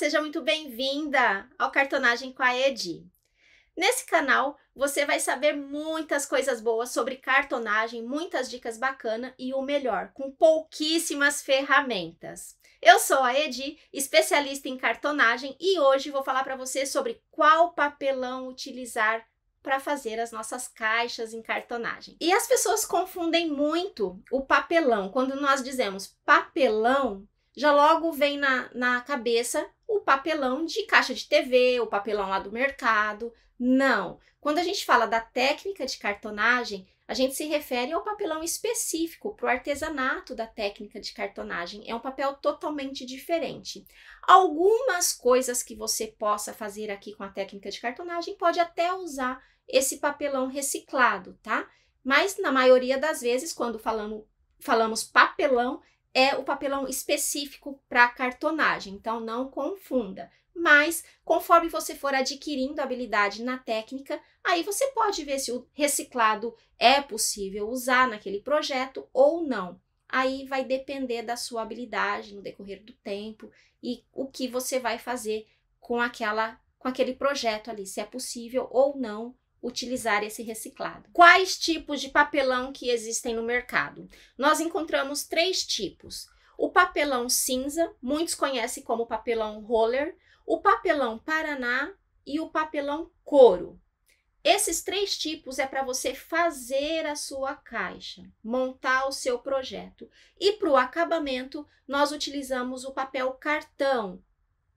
seja muito bem-vinda ao Cartonagem com a Edi. Nesse canal, você vai saber muitas coisas boas sobre cartonagem, muitas dicas bacanas e o melhor, com pouquíssimas ferramentas. Eu sou a Edi, especialista em cartonagem, e hoje vou falar para você sobre qual papelão utilizar para fazer as nossas caixas em cartonagem. E as pessoas confundem muito o papelão. Quando nós dizemos papelão, já logo vem na cabeça o papelão de caixa de TV, o papelão lá do mercado. Não. Quando a gente fala da técnica de cartonagem, a gente se refere ao papelão específico, para o artesanato da técnica de cartonagem. É um papel totalmente diferente. Algumas coisas que você possa fazer aqui com a técnica de cartonagem pode até usar esse papelão reciclado, tá? Mas na maioria das vezes, quando falamos papelão, é o papelão específico para cartonagem, então não confunda. Mas, conforme você for adquirindo habilidade na técnica, aí você pode ver se o reciclado é possível usar naquele projeto ou não. Aí vai depender da sua habilidade no decorrer do tempo e o que você vai fazer com aquele projeto ali, se é possível ou não utilizar esse reciclado. Quais tipos de papelão que existem no mercado? Nós encontramos 3 tipos. O papelão cinza, muitos conhecem como papelão roller, o papelão Paraná e o papelão couro. Esses 3 tipos é para você fazer a sua caixa, montar o seu projeto. E para o acabamento, nós utilizamos o papel cartão,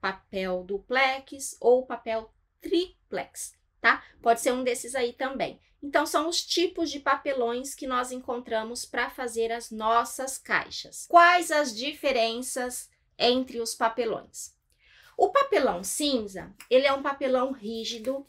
papel duplex ou papel triplex. Tá? Pode ser um desses aí também. Então, são os tipos de papelões que nós encontramos para fazer as nossas caixas. Quais as diferenças entre os papelões? O papelão cinza, ele é um papelão rígido,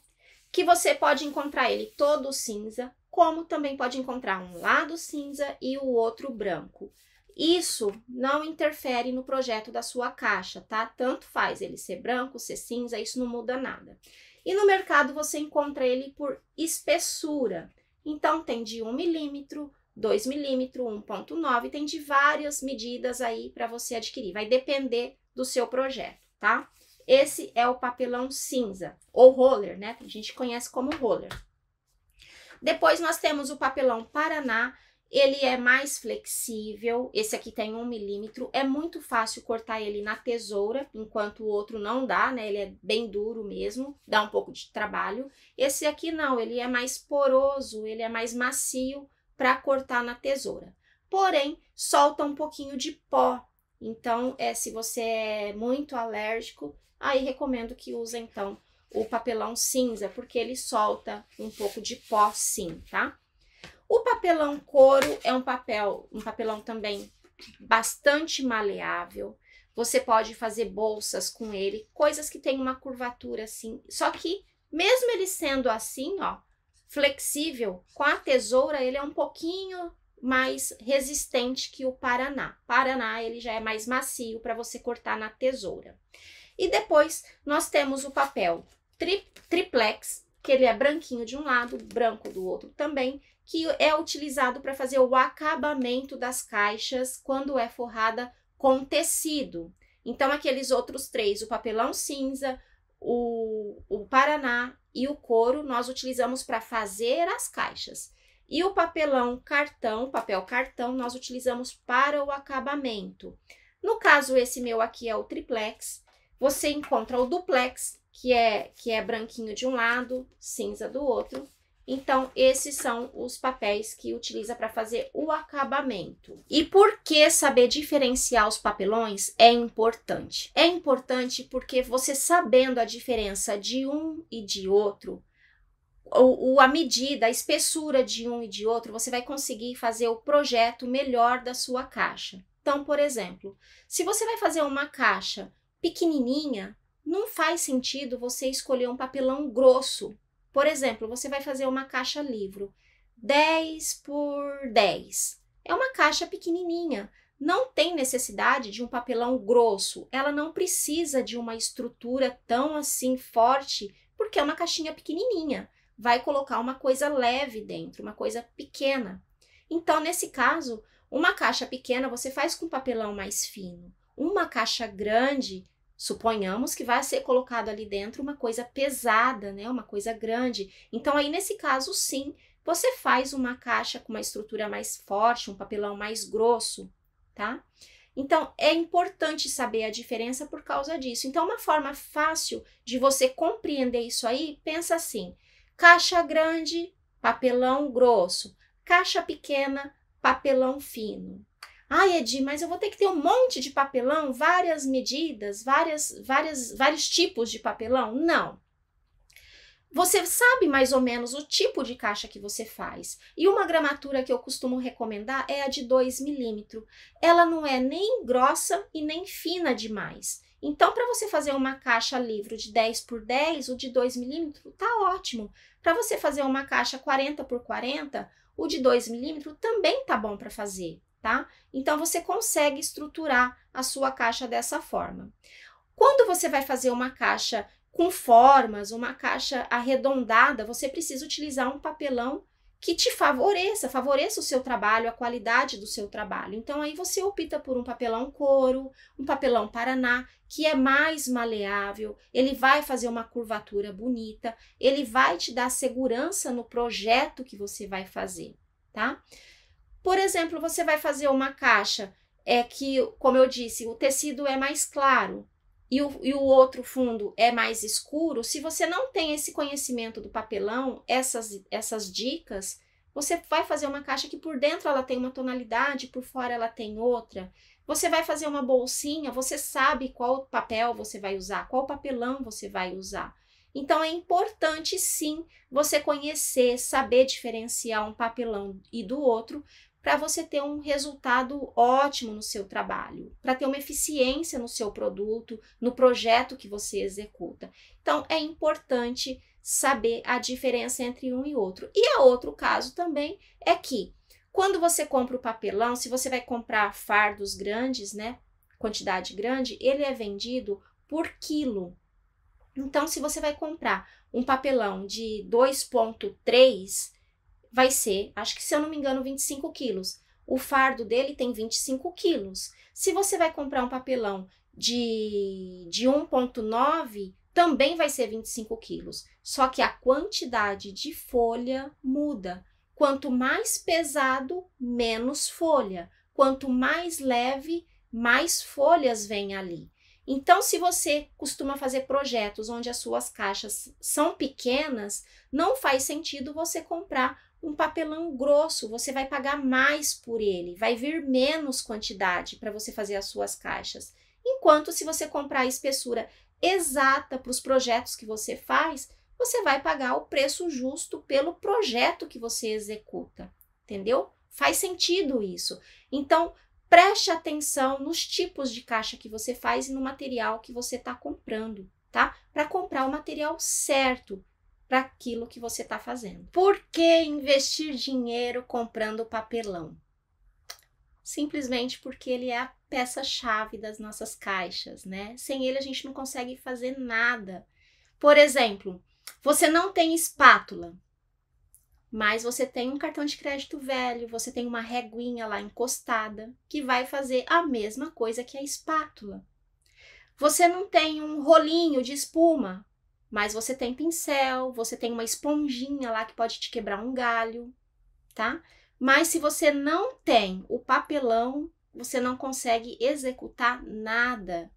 que você pode encontrar ele todo cinza, como também pode encontrar um lado cinza e o outro branco. Isso não interfere no projeto da sua caixa, tá? Tanto faz ele ser branco, ser cinza, isso não muda nada. E no mercado você encontra ele por espessura. Então, tem de 1 milímetro, 2 milímetros, 1,9, tem de várias medidas aí para você adquirir. Vai depender do seu projeto, tá? Esse é o papelão cinza, ou roller, né? A gente conhece como roller. Depois nós temos o papelão Paraná. Ele é mais flexível, esse aqui tem 1 milímetro, é muito fácil cortar ele na tesoura, enquanto o outro não dá, né? Ele é bem duro mesmo, dá um pouco de trabalho. Esse aqui não, ele é mais poroso, ele é mais macio para cortar na tesoura. Porém, solta um pouquinho de pó, então se você é muito alérgico, aí recomendo que use então o papelão cinza, porque ele solta um pouco de pó sim, tá? O papelão couro é um papelão também bastante maleável. Você pode fazer bolsas com ele, coisas que tem uma curvatura assim. Só que, mesmo ele sendo assim, ó, flexível, com a tesoura ele é um pouquinho mais resistente que o Paraná. Paraná, ele já é mais macio para você cortar na tesoura. E depois, nós temos o papel triplex, que ele é branquinho de um lado, branco do outro também, que é utilizado para fazer o acabamento das caixas quando é forrada com tecido. Então, aqueles outros 3, o papelão cinza, o Paraná e o couro, nós utilizamos para fazer as caixas. E o papelão cartão, papel cartão, nós utilizamos para o acabamento. No caso, esse meu aqui é o triplex. Você encontra o duplex, que é branquinho de um lado, cinza do outro. Então, esses são os papéis que utiliza para fazer o acabamento. E por que saber diferenciar os papelões é importante? É importante porque você sabendo a diferença de um e de outro, a medida, a espessura de um e de outro, você vai conseguir fazer o projeto melhor da sua caixa. Então, por exemplo, se você vai fazer uma caixa pequenininha, não faz sentido você escolher um papelão grosso. Por exemplo, você vai fazer uma caixa livro, 10 por 10. É uma caixa pequenininha, não tem necessidade de um papelão grosso. Ela não precisa de uma estrutura tão assim forte, porque é uma caixinha pequenininha. Vai colocar uma coisa leve dentro, uma coisa pequena. Então, nesse caso, uma caixa pequena você faz com papelão mais fino. Uma caixa grande Suponhamos que vai ser colocado ali dentro uma coisa pesada, né? Uma coisa grande. Então, aí nesse caso, sim, você faz uma caixa com uma estrutura mais forte, um papelão mais grosso, tá? Então, é importante saber a diferença por causa disso. Então, uma forma fácil de você compreender isso aí, pensa assim: caixa grande, papelão grosso. Caixa pequena, papelão fino. Ai, Edi, mas eu vou ter que ter um monte de papelão, várias medidas, vários tipos de papelão? Não. Você sabe mais ou menos o tipo de caixa que você faz. E uma gramatura que eu costumo recomendar é a de 2 milímetros. Ela não é nem grossa e nem fina demais. Então, para você fazer uma caixa livro de 10 por 10, o de 2 milímetros tá ótimo. Para você fazer uma caixa 40 por 40, o de 2 milímetros também tá bom para fazer, tá? Então, você consegue estruturar a sua caixa dessa forma. Quando você vai fazer uma caixa com formas, uma caixa arredondada, você precisa utilizar um papelão que te favoreça o seu trabalho, a qualidade do seu trabalho. Então, aí você opta por um papelão couro, um papelão paraná, que é mais maleável, ele vai fazer uma curvatura bonita, ele vai te dar segurança no projeto que você vai fazer, tá? Por exemplo, você vai fazer uma caixa que, como eu disse, o tecido é mais claro, e o outro fundo é mais escuro. Se você não tem esse conhecimento do papelão, essas dicas, você vai fazer uma caixa que por dentro ela tem uma tonalidade, por fora ela tem outra. Você vai fazer uma bolsinha, você sabe qual papel você vai usar, qual papelão você vai usar. Então, é importante sim você conhecer, saber diferenciar um papelão e do outro, para você ter um resultado ótimo no seu trabalho, para ter uma eficiência no seu produto, no projeto que você executa. Então, é importante saber a diferença entre um e outro. E outro caso também é que, quando você compra o papelão, se você vai comprar fardos grandes, né, quantidade grande, ele é vendido por quilo. Então, se você vai comprar um papelão de 2,3, vai ser, acho que se eu não me engano, 25 quilos. O fardo dele tem 25 quilos. Se você vai comprar um papelão de 1,9, também vai ser 25 quilos. Só que a quantidade de folha muda. Quanto mais pesado, menos folha. Quanto mais leve, mais folhas vêm ali. Então, se você costuma fazer projetos onde as suas caixas são pequenas, não faz sentido você comprar um papelão grosso, você vai pagar mais por ele, vai vir menos quantidade para você fazer as suas caixas. Enquanto se você comprar a espessura exata para os projetos que você faz, você vai pagar o preço justo pelo projeto que você executa, entendeu? Faz sentido isso. Então, preste atenção nos tipos de caixa que você faz e no material que você está comprando, tá? Para comprar o material certo para aquilo que você está fazendo. Por que investir dinheiro comprando papelão? Simplesmente porque ele é a peça-chave das nossas caixas, né? Sem ele a gente não consegue fazer nada. Por exemplo, você não tem espátula, mas você tem um cartão de crédito velho, você tem uma reguinha lá encostada que vai fazer a mesma coisa que a espátula. Você não tem um rolinho de espuma, mas você tem pincel, você tem uma esponjinha lá que pode te quebrar um galho, tá? Mas se você não tem o papelão, você não consegue executar nada.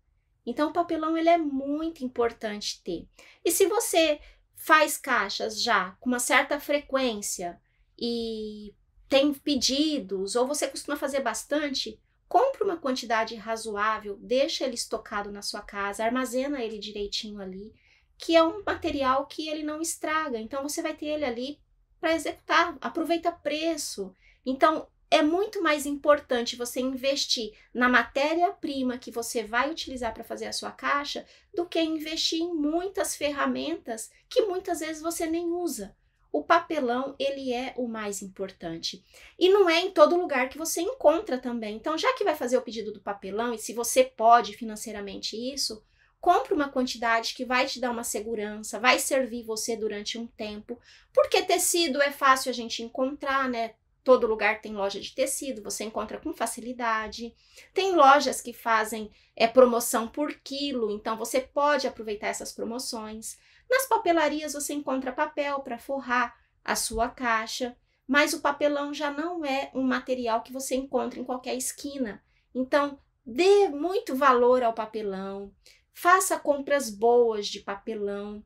Então, o papelão ele é muito importante ter. E se você faz caixas já com uma certa frequência e tem pedidos, ou você costuma fazer bastante, compra uma quantidade razoável, deixa ele estocado na sua casa, armazena ele direitinho ali, que é um material que ele não estraga. Então, você vai ter ele ali para executar, aproveita preço. Então, é muito mais importante você investir na matéria-prima que você vai utilizar para fazer a sua caixa do que investir em muitas ferramentas que muitas vezes você nem usa. O papelão, ele é o mais importante. E não é em todo lugar que você encontra também. Então, já que vai fazer o pedido do papelão, e se você pode financeiramente isso, compre uma quantidade que vai te dar uma segurança, vai servir você durante um tempo. Porque tecido é fácil a gente encontrar, né? todo lugar tem loja de tecido, você encontra com facilidade. Tem lojas que fazem promoção por quilo, então você pode aproveitar essas promoções. Nas papelarias você encontra papel para forrar a sua caixa, mas o papelão já não é um material que você encontra em qualquer esquina. Então, dê muito valor ao papelão, faça compras boas de papelão,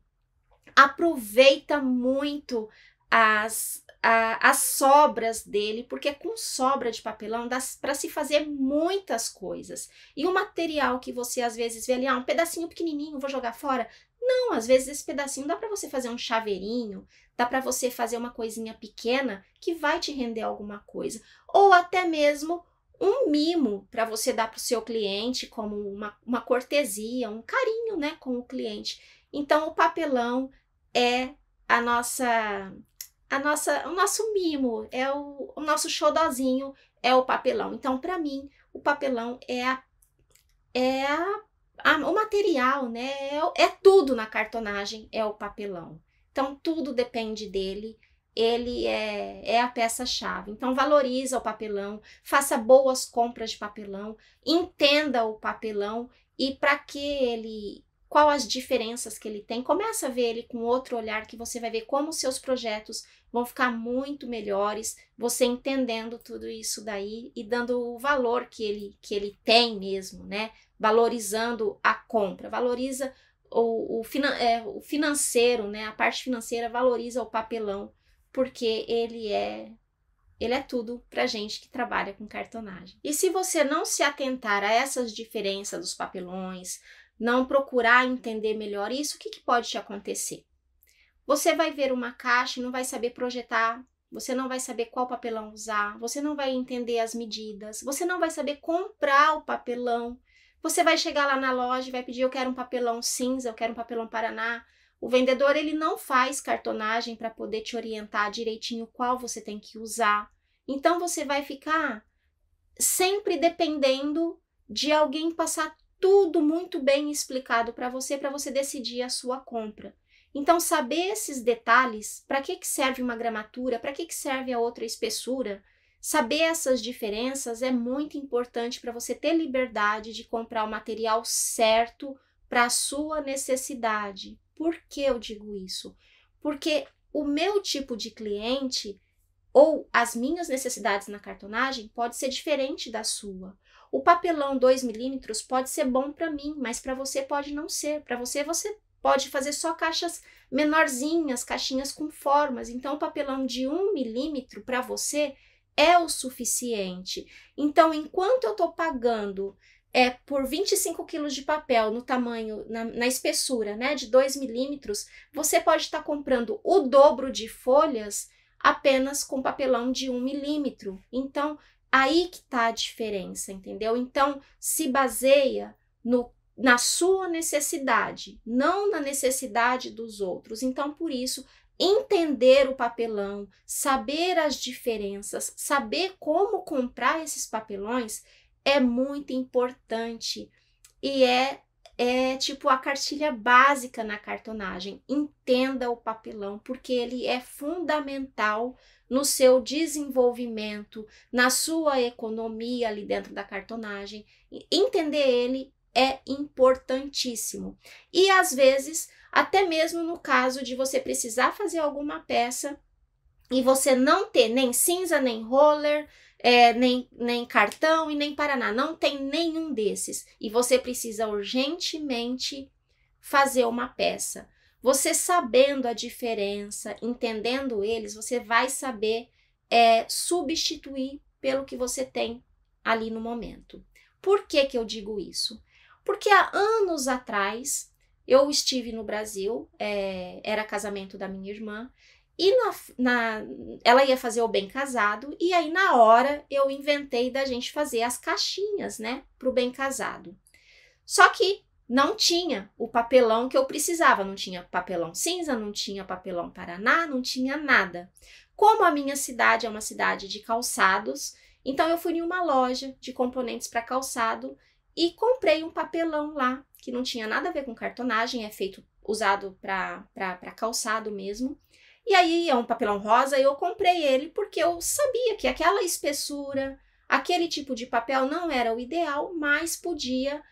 aproveita muito as sobras dele, porque com sobra de papelão dá para se fazer muitas coisas. E o material que você às vezes vê ali, um pedacinho pequenininho, vou jogar fora. Não, às vezes esse pedacinho dá para você fazer um chaveirinho, dá para você fazer uma coisinha pequena que vai te render alguma coisa. Ou até mesmo um mimo para você dar para o seu cliente como uma cortesia, um carinho, né, com o cliente. Então, o papelão é o nosso mimo, é o nosso xodozinho, é o papelão. Então, para mim, o papelão o material, né? É tudo na cartonagem, é o papelão. Então, tudo depende dele, ele é a peça-chave. Então, valoriza o papelão, faça boas compras de papelão, entenda o papelão e para que ele... Qual as diferenças que ele tem, começa a ver ele com outro olhar, que você vai ver como seus projetos vão ficar muito melhores, você entendendo tudo isso daí e dando o valor que ele tem mesmo, né? Valorizando a compra, valoriza o financeiro, né? A parte financeira valoriza o papelão, porque ele é tudo pra gente que trabalha com cartonagem. E se você não se atentar a essas diferenças dos papelões, não procurar entender melhor isso, o que pode te acontecer? Você vai ver uma caixa e não vai saber projetar, você não vai saber qual papelão usar, você não vai entender as medidas, você não vai saber comprar o papelão. Você vai chegar lá na loja e vai pedir, eu quero um papelão cinza, eu quero um papelão Paraná. O vendedor, ele não faz cartonagem para poder te orientar direitinho qual você tem que usar. Então, você vai ficar sempre dependendo de alguém passar tudo muito bem explicado para você decidir a sua compra. Então, saber esses detalhes, para que serve uma gramatura, para que serve a outra espessura, saber essas diferenças é muito importante para você ter liberdade de comprar o material certo para a sua necessidade. Por que eu digo isso? Porque o meu tipo de cliente ou as minhas necessidades na cartonagem pode ser diferente da sua. O papelão 2 milímetros pode ser bom para mim, mas para você pode não ser. Para você pode fazer só caixas menorzinhas, caixinhas com formas. Então, o papelão de 1 milímetro para você é o suficiente. Então, enquanto eu estou pagando por 25 quilos de papel no tamanho, na espessura, né, de 2 milímetros, você pode estar comprando o dobro de folhas apenas com papelão de 1 milímetro. Então, aí que está a diferença, entendeu? Então, se baseia na sua necessidade, não na necessidade dos outros. Então, por isso, entender o papelão, saber as diferenças, saber como comprar esses papelões é muito importante e é tipo a cartilha básica na cartonagem. Entenda o papelão, porque ele é fundamental no seu desenvolvimento, na sua economia ali dentro da cartonagem. Entender ele é importantíssimo. E às vezes, até mesmo no caso de você precisar fazer alguma peça e você não ter nem cinza, nem roller, nem cartão e nem Paraná, não tem nenhum desses, e você precisa urgentemente fazer uma peça. Você sabendo a diferença, entendendo eles, você vai saber substituir pelo que você tem ali no momento. Por que eu digo isso? Porque há anos atrás eu estive no Brasil, era casamento da minha irmã, e ela ia fazer o bem casado, e aí na hora eu inventei da gente fazer as caixinhas, né, pro bem casado. Só que não tinha o papelão que eu precisava, não tinha papelão cinza, não tinha papelão Paraná, não tinha nada. Como a minha cidade é uma cidade de calçados, então eu fui em uma loja de componentes para calçado e comprei um papelão lá, que não tinha nada a ver com cartonagem, usado para calçado mesmo. E aí é um papelão rosa, eu comprei ele porque eu sabia que aquela espessura, aquele tipo de papel não era o ideal, mas podia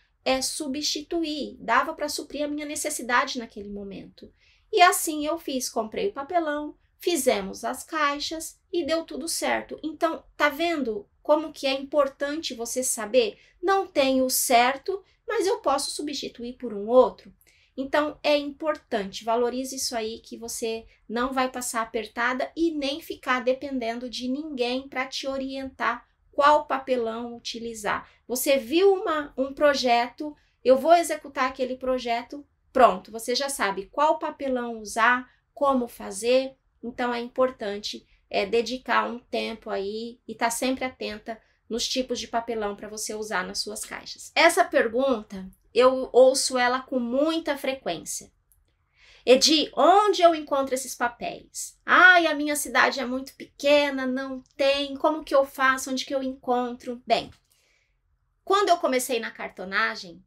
substituir, dava para suprir a minha necessidade naquele momento. E assim eu fiz, comprei o papelão, fizemos as caixas e deu tudo certo. Então, tá vendo como que é importante você saber? Não tem o certo, mas eu posso substituir por um outro. Então, é importante, valorize isso aí que você não vai passar apertada e nem ficar dependendo de ninguém para te orientar qual papelão utilizar. Você viu um projeto, eu vou executar aquele projeto, pronto, você já sabe qual papelão usar, como fazer. Então, é importante dedicar um tempo aí e estar sempre atenta nos tipos de papelão para você usar nas suas caixas. Essa pergunta, eu ouço ela com muita frequência. Edi, onde eu encontro esses papéis? Ai, a minha cidade é muito pequena, não tem, como que eu faço, onde que eu encontro? Bem, quando eu comecei na cartonagem,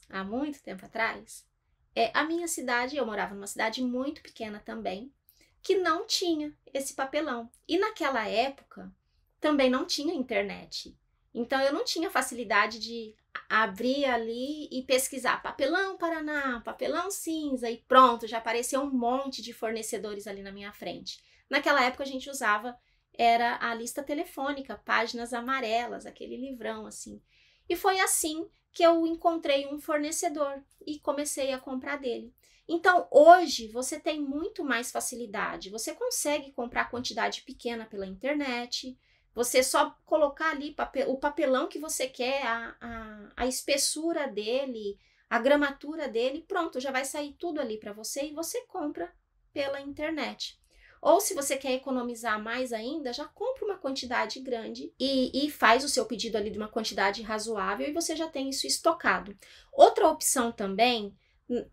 há muito tempo atrás, a minha cidade, eu morava numa cidade muito pequena também, que não tinha esse papelão. E naquela época, também não tinha internet. Então, eu não tinha facilidade de abrir ali e pesquisar papelão Paraná, papelão cinza e pronto, já apareceu um monte de fornecedores ali na minha frente. Naquela época a gente usava, era a lista telefônica, páginas amarelas, aquele livrão assim. E foi assim que eu encontrei um fornecedor e comecei a comprar dele. Então, hoje, você tem muito mais facilidade, você consegue comprar quantidade pequena pela internet, você só colocar ali o papelão que você quer, a espessura dele, a gramatura dele, pronto, já vai sair tudo ali para você e você compra pela internet. Ou se você quer economizar mais ainda, já compra uma quantidade grande e faz o seu pedido ali de uma quantidade razoável e você já tem isso estocado. Outra opção também,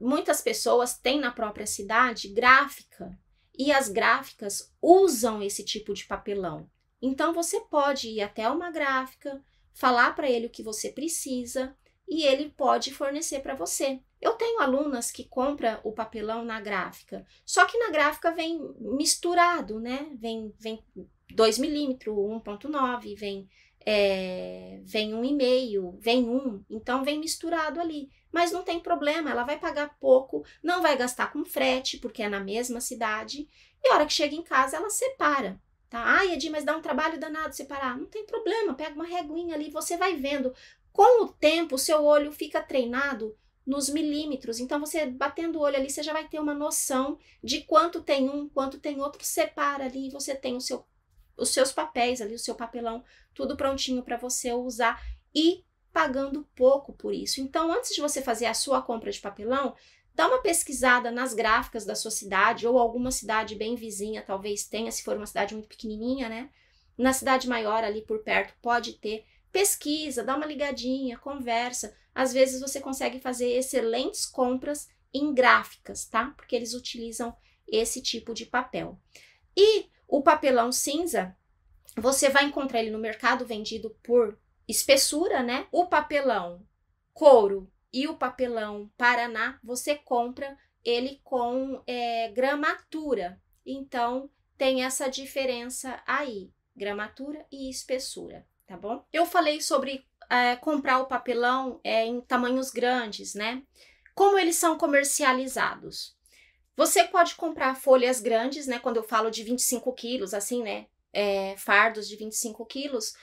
muitas pessoas têm na própria cidade gráfica e as gráficas usam esse tipo de papelão. Então, você pode ir até uma gráfica, falar para ele o que você precisa e ele pode fornecer para você. Eu tenho alunas que compram o papelão na gráfica, só que na gráfica vem misturado, né? Vem 2 milímetros, 1,9, vem 1,5, vem 1, então vem misturado ali. Mas não tem problema, ela vai pagar pouco, não vai gastar com frete, porque é na mesma cidade, e a hora que chega em casa ela separa. Tá? Ai, Edi, mas dá um trabalho danado separar. Não tem problema, pega uma reguinha ali, você vai vendo. Com o tempo, o seu olho fica treinado nos milímetros. Então, você batendo o olho ali, você já vai ter uma noção de quanto tem um, quanto tem outro. Separa ali, você tem os seus papéis ali, o seu papelão, tudo prontinho para você usar e pagando pouco por isso. Então, antes de você fazer a sua compra de papelão, dá uma pesquisada nas gráficas da sua cidade ou alguma cidade bem vizinha, talvez tenha, se for uma cidade muito pequenininha, né? Na cidade maior ali por perto pode ter. Pesquisa, dá uma ligadinha, conversa. Às vezes você consegue fazer excelentes compras em gráficas, tá? Porque eles utilizam esse tipo de papel. E o papelão cinza, você vai encontrar ele no mercado vendido por espessura, né? O papelão couro e o papelão Paraná, você compra ele com gramatura. Então, tem essa diferença aí, gramatura e espessura, tá bom? Eu falei sobre comprar o papelão em tamanhos grandes, né? Como eles são comercializados? Você pode comprar folhas grandes, né? Quando eu falo de 25 quilos, assim, né? Fardos de 25 quilos,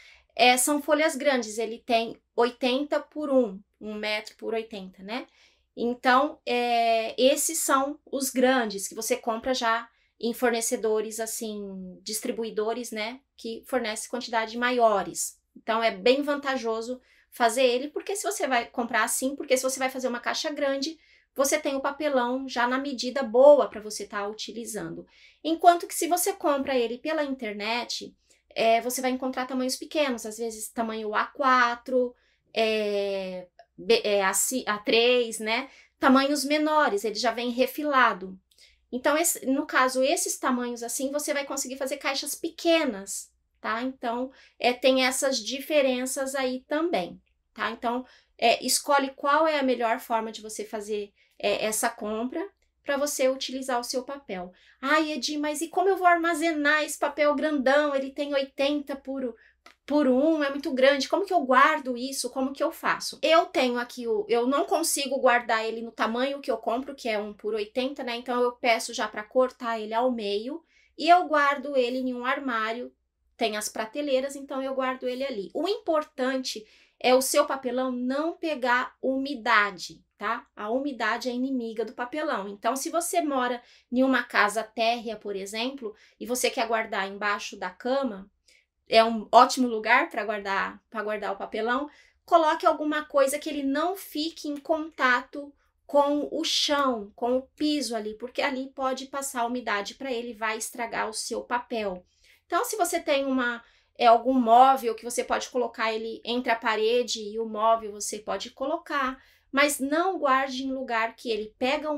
são folhas grandes, ele tem 80 por 1 metro por 80, né? Então, esses são os grandes que você compra já em fornecedores, assim, distribuidores, né? Que fornecem quantidades maiores. Então, é bem vantajoso fazer ele, porque se você vai comprar assim, porque se você vai fazer uma caixa grande, você tem o papelão já na medida boa para você estar utilizando. Enquanto que se você compra ele pela internet, você vai encontrar tamanhos pequenos, às vezes tamanho A4, A3, né? Tamanhos menores, ele já vem refilado. Então, no caso, esses tamanhos assim, você vai conseguir fazer caixas pequenas, tá? Então, tem essas diferenças aí também, tá? Então, escolhe qual é a melhor forma de você fazer essa compra para você utilizar o seu papel. Ai, Edi, mas e como eu vou armazenar esse papel grandão? Ele tem 80 por 1, é muito grande. Como que eu guardo isso? Como que eu faço? Eu tenho aqui eu não consigo guardar ele no tamanho que eu compro, que é 1 por 80, né? Então eu peço já para cortar ele ao meio e eu guardo ele em um armário. Tem as prateleiras, então eu guardo ele ali. O importante é o seu papelão não pegar umidade, tá? A umidade é inimiga do papelão. Então, se você mora em uma casa térrea, por exemplo, e você quer guardar embaixo da cama, é um ótimo lugar para guardar o papelão, coloque alguma coisa que ele não fique em contato com o chão, com o piso ali, porque ali pode passar umidade para ele, vai estragar o seu papel. Então, se você tem algum móvel que você pode colocar ele entre a parede e o móvel, você pode colocar, mas não guarde em lugar que ele pega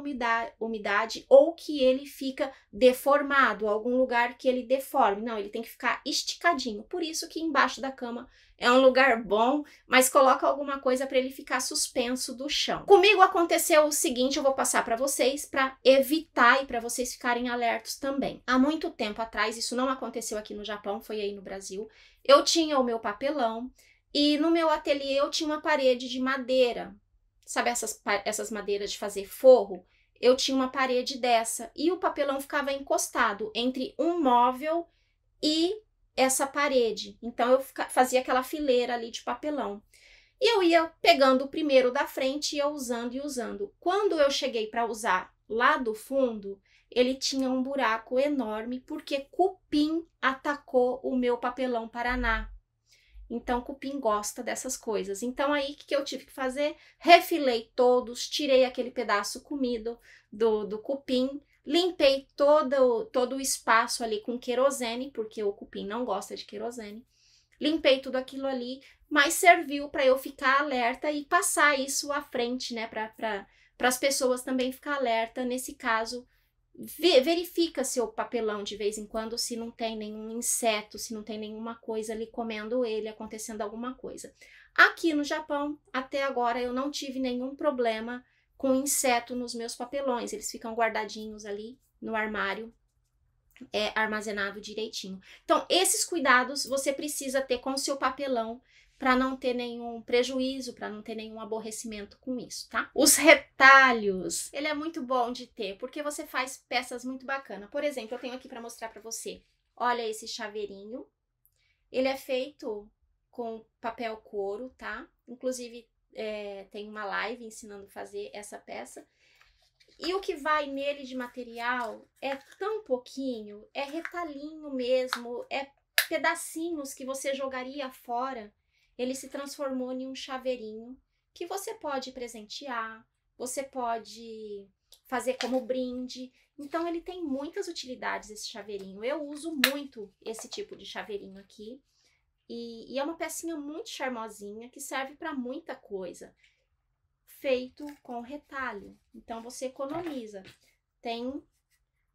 umidade ou que ele fica deformado, algum lugar que ele deforme. Não, ele tem que ficar esticadinho. Por isso que embaixo da cama é um lugar bom, mas coloca alguma coisa para ele ficar suspenso do chão. Comigo aconteceu o seguinte, eu vou passar para vocês para evitar e para vocês ficarem alertos também. Há muito tempo atrás, isso não aconteceu aqui no Japão, foi aí no Brasil, eu tinha o meu papelão e no meu ateliê eu tinha uma parede de madeira. Sabe essas madeiras de fazer forro? Eu tinha uma parede dessa e o papelão ficava encostado entre um móvel e essa parede. Então, eu fazia aquela fileira ali de papelão. E eu ia pegando o primeiro da frente e ia usando e usando. Quando eu cheguei para usar lá do fundo, ele tinha um buraco enorme porque cupim atacou o meu papelão Paraná. Então, cupim gosta dessas coisas. Então, aí, o que eu tive que fazer? Refilei todos, tirei aquele pedaço comido do cupim, limpei todo o espaço ali com querosene, porque o cupim não gosta de querosene. Limpei tudo aquilo ali, mas serviu para eu ficar alerta e passar isso à frente, né? Para as pessoas também ficar alerta nesse caso. Verifica seu papelão de vez em quando se não tem nenhum inseto, se não tem nenhuma coisa ali comendo ele, acontecendo alguma coisa. Aqui no Japão, até agora, eu não tive nenhum problema com inseto nos meus papelões. Eles ficam guardadinhos ali no armário, armazenado direitinho. Então, esses cuidados você precisa ter com o seu papelão para não ter nenhum prejuízo, para não ter nenhum aborrecimento com isso, tá? Os retalhos, ele é muito bom de ter, porque você faz peças muito bacanas. Por exemplo, eu tenho aqui para mostrar para você. Olha esse chaveirinho. Ele é feito com papel couro, tá? Inclusive, tem uma live ensinando a fazer essa peça. E o que vai nele de material é tão pouquinho, é retalhinho mesmo, é pedacinhos que você jogaria fora. Ele se transformou em um chaveirinho que você pode presentear, você pode fazer como brinde. Então, ele tem muitas utilidades, esse chaveirinho. Eu uso muito esse tipo de chaveirinho aqui. E é uma pecinha muito charmosinha que serve para muita coisa. Feito com retalho. Então, você economiza. Tem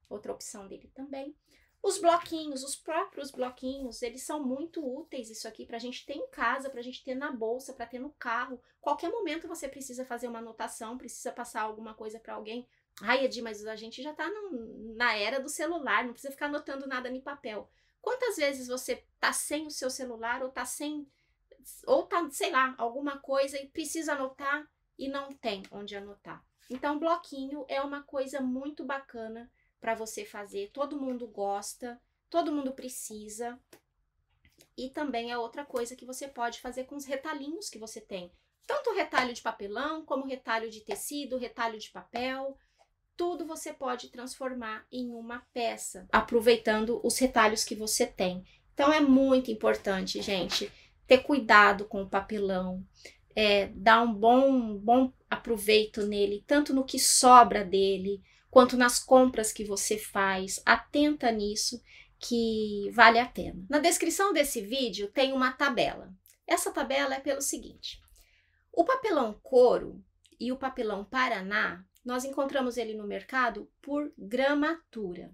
outra opção dele também. Os bloquinhos, os próprios bloquinhos, eles são muito úteis isso aqui pra gente ter em casa, pra gente ter na bolsa, pra ter no carro. Qualquer momento você precisa fazer uma anotação, precisa passar alguma coisa pra alguém. Ai, Edi, mas a gente já tá na era do celular, não precisa ficar anotando nada em papel. Quantas vezes você tá sem o seu celular ou tá sei lá, alguma coisa e precisa anotar e não tem onde anotar? Então, bloquinho é uma coisa muito bacana para você fazer, todo mundo gosta, todo mundo precisa. E também é outra coisa que você pode fazer com os retalhinhos que você tem. Tanto retalho de papelão, como retalho de tecido, retalho de papel, tudo você pode transformar em uma peça, aproveitando os retalhos que você tem. Então é muito importante, gente, ter cuidado com o papelão, dar um bom aproveito nele, tanto no que sobra dele, quanto nas compras que você faz. Atenta nisso, que vale a pena. Na descrição desse vídeo tem uma tabela. Essa tabela é pelo seguinte: o papelão couro e o papelão Paraná, nós encontramos ele no mercado por gramatura.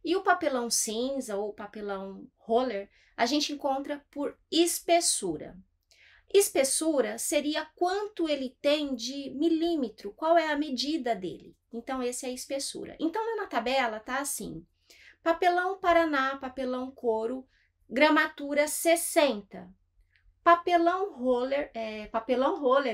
E o papelão cinza ou papelão roller, a gente encontra por espessura. Espessura seria quanto ele tem de milímetro, qual é a medida dele. Então, essa é a espessura. Então, na tabela tá assim: papelão Paraná, papelão couro, gramatura 60. Papelão roller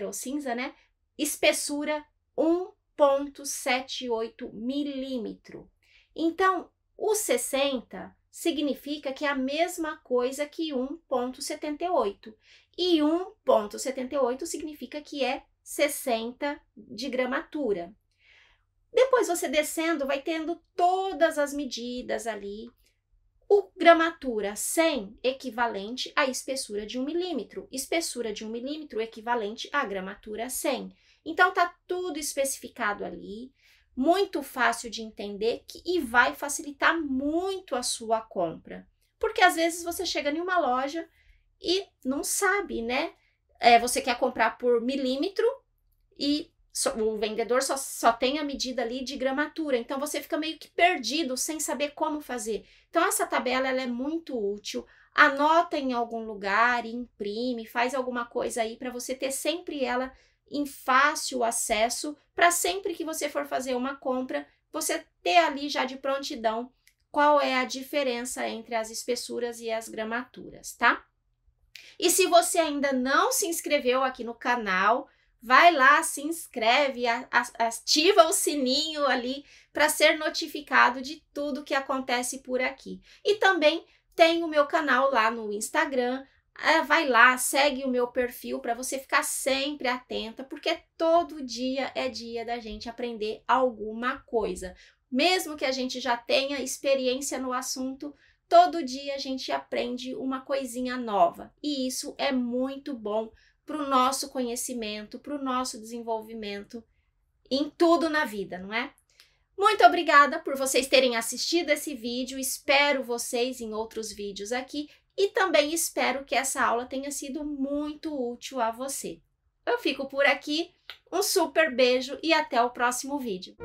ou cinza, né? Espessura 1,78 milímetro. Então, o 60 significa que é a mesma coisa que 1,78. E 1,78 significa que é 60 de gramatura. Depois você descendo, vai tendo todas as medidas ali. O gramatura 100 equivalente à espessura de 1 milímetro. Espessura de 1 milímetro equivalente à gramatura 100. Então, tá tudo especificado ali, muito fácil de entender e vai facilitar muito a sua compra. Porque às vezes você chega em uma loja e não sabe, né? Você quer comprar por milímetro e o vendedor só tem a medida ali de gramatura, então você fica meio que perdido sem saber como fazer. Então essa tabela ela é muito útil, anota em algum lugar, imprime, faz alguma coisa aí para você ter sempre ela em fácil acesso, para sempre que você for fazer uma compra, você ter ali já de prontidão qual é a diferença entre as espessuras e as gramaturas, tá? E se você ainda não se inscreveu aqui no canal, vai lá, se inscreve, ativa o sininho ali para ser notificado de tudo que acontece por aqui. E também tem o meu canal lá no Instagram, vai lá, segue o meu perfil para você ficar sempre atenta, porque todo dia é dia da gente aprender alguma coisa. Mesmo que a gente já tenha experiência no assunto, todo dia a gente aprende uma coisinha nova. E isso é muito bom para o nosso conhecimento, para o nosso desenvolvimento em tudo na vida, não é? Muito obrigada por vocês terem assistido esse vídeo, espero vocês em outros vídeos aqui e também espero que essa aula tenha sido muito útil a você. Eu fico por aqui, um super beijo e até o próximo vídeo.